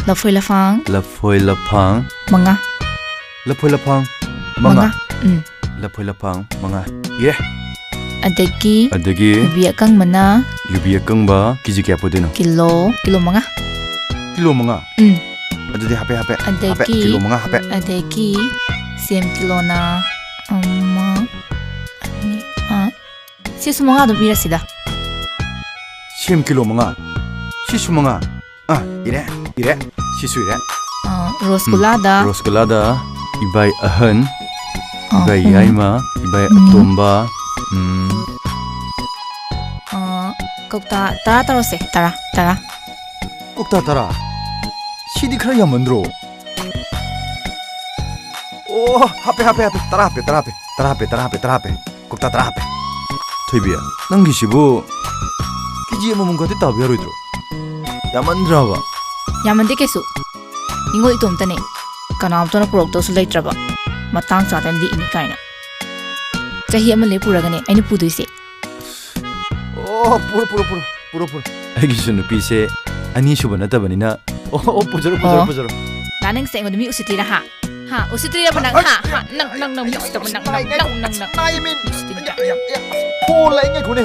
Lafoi lafang. Lafoi lapang. Manga. Lafoi lapang. Manga. Lafoi lapang. Manga. Yeah. Adagi. Adagi. Yubi akang mana. Yubi akangba. Kiji kaya po din. Kilo manga. Kilo manga. Adagi hape. Adagi. Hape. Kilo manga hape. Adagi. Siem kilo na. Sisu manga do bira sida. Siem kilo manga. Sisu manga. Ire. Sisu ire. Rosgulada. Rosgulada. Ibay ahan. Ibay yaima. Ibay atomba. Kokta tara se. Tara. Kokta tara. Sidi kara ya mandro. Oh, hape. Tara hape. Kokta tara hape. Toibiya. Nang gisibu. Kiji mo mong kati tabi haro idro. Yamandraba. Yamande kesu. Ingo itom tane. Kanam to na purok to su leitraba. Matang sa tan di ini kaina. Chahi ama le puragane aina puduise. Oh, puro. Aigi su nupi se ani suba natabanina. Oh, pujaro. Nanang sa ingo mi usitira ha. Ha, usitira ba nang ha. Nang mi usitira nang. Naimin. Ho lai ngai kone.